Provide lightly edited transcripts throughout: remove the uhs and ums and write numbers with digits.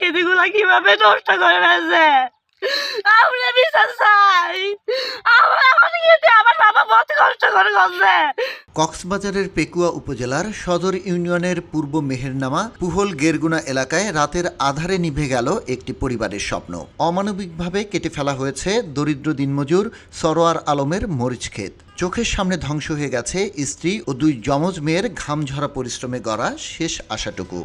এদিগুলা কিভাবে নষ্ট করে ফেলছে? আমরা বিচার চাই। আমার বাবা বহুত কষ্ট করে করছে। কক্সবাজারের পেকুয়া উপজেলার সদর ইউনিয়নের পূর্ব মেহেরনামা পুহল গেরগুনা এলাকায় রাতের আধারে নিভে গেল একটি পরিবারের স্বপ্ন। অমানবিকভাবে কেটে ফেলা হয়েছে দরিদ্র দিনমজুর সরোয়ার আলমের মরিচ ক্ষেত। চোখের সামনে ধ্বংস হয়ে গেছে স্ত্রী ও দুই যমজ মেয়ের ঘামঝরা পরিশ্রমে গড়া শেষ আশাটুকু।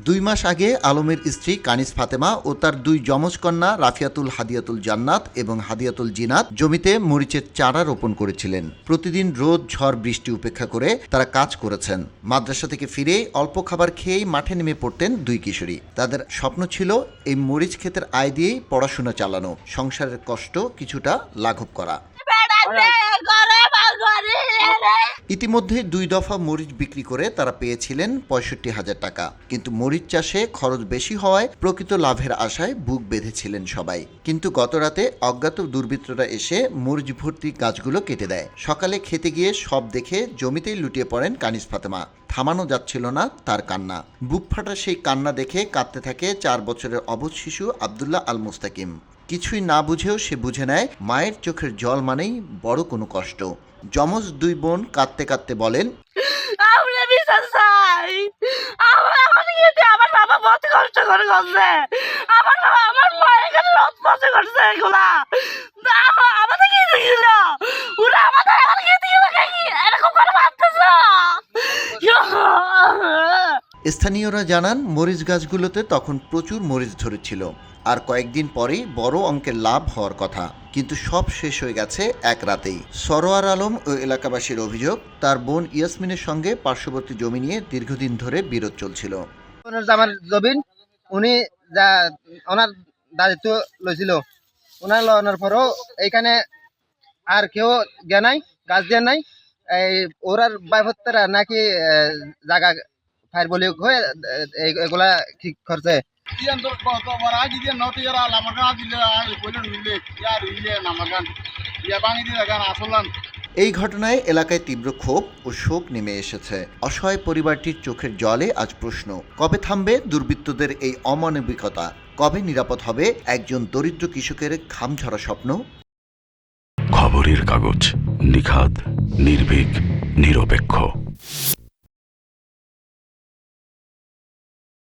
দুই মাস আগে আলমের স্ত্রী কানিস ফাতেমা ও তার দুই যমজ কন্যা রাফিয়াতুল হাদিয়াতুল জান্নাত এবং হাদিয়াতুল জিনাত জমিতে মরিচের চারা রোপণ করেছিলেন। প্রতিদিন রোদ ঝড় বৃষ্টি উপেক্ষা করে তারা কাজ করেছেন। মাদ্রাসা থেকে ফিরে অল্প খাবার খেয়েই মাঠে নেমে পড়তেন দুই কিশোরী। তাদের স্বপ্ন ছিল এই মরিচ ক্ষেতের আয় দিয়েই পড়াশোনা চালানো, সংসারের কষ্ট কিছুটা লাঘব করা। ইতিমধ্যে 2 দফা মরিচ বিক্রি করে তারা পেয়েছিলেন 65,000 টাকা। কিন্তু মরিচ চাষে খরচ বেশি হওয়ায় প্রকৃত লাভের আশায় বুক বেঁধেছিলেন সবাই। কিন্তু গতরাতে অজ্ঞাত দুর্বৃত্তরা এসে মরিচ ভর্তি গাছগুলো কেটে দেয়। সকালে খেতে গিয়ে সব দেখে জমিতেই লুটিয়ে পড়েন কানিস ফাতেমা। থামানো যাচ্ছিল না তার কান্না। বুক ফাটা সেই কান্না দেখে কাঁদতে থাকে 4 বছরের অবুঝ শিশু আব্দুল্লাহ আল মুস্তাকিম। কিছুই না বুঝেও সে বুঝে নেয় মায়ের চোখের জল মানেই বড় কোনো কষ্ট। যমজ দুই বোন কাঁদতে কাঁদতে বলেন, আমরা বিচার চাই। আমার বাবা বহুত কষ্ট করে করছে। আমার মা এখানে রোদ বসে করছে এগুলা। আমাদের কি দিল? ওরা আমাদের এখন কি দিল? এরকম করে ভাবতেছ? স্থানীয়রা জানান মরিচ গাছগুলোতে তখন প্রচুর মরিচ ধরেছিল আর কয়েকদিন পরেই বড় অঙ্কের লাভ হওয়ার কথা। কিন্তু সব শেষ হয়ে গেছে এক রাতেই। সরোয়ার আলম ও এলাকাবাসীর অভিযোগ, তার বোন ইয়াসমিনের সঙ্গে পার্শ্ববর্তী জমি নিয়ে দীর্ঘদিন ধরে বিরোধ চলছিল। আমার জমিন উনি ওনার দায়িত্ব লইছিল, ওনার লওয়ার পরও এইখানে আর কেউ জ্ঞান নাই, গাছ দিয়ে নাই। এই ওরার বাইভত্তারা নাকি জায়গা ফায়ার বলি হয়ে এগুলা ঠিক করছে। এই ঘটনায় এলাকায় তীব্র ক্ষোভ ও শোক নেমে এসেছে। অসহায় পরিবারটির চোখের জলে আজ প্রশ্ন, কবে থামবে দুর্বৃত্তদের এই অমানবিকতা? কবে নিরাপদ হবে একজন দরিদ্র কৃষকের ঘামঝরা স্বপ্ন? খবরের কাগজ, নিখাদ, নির্ভীক, নিরপেক্ষ।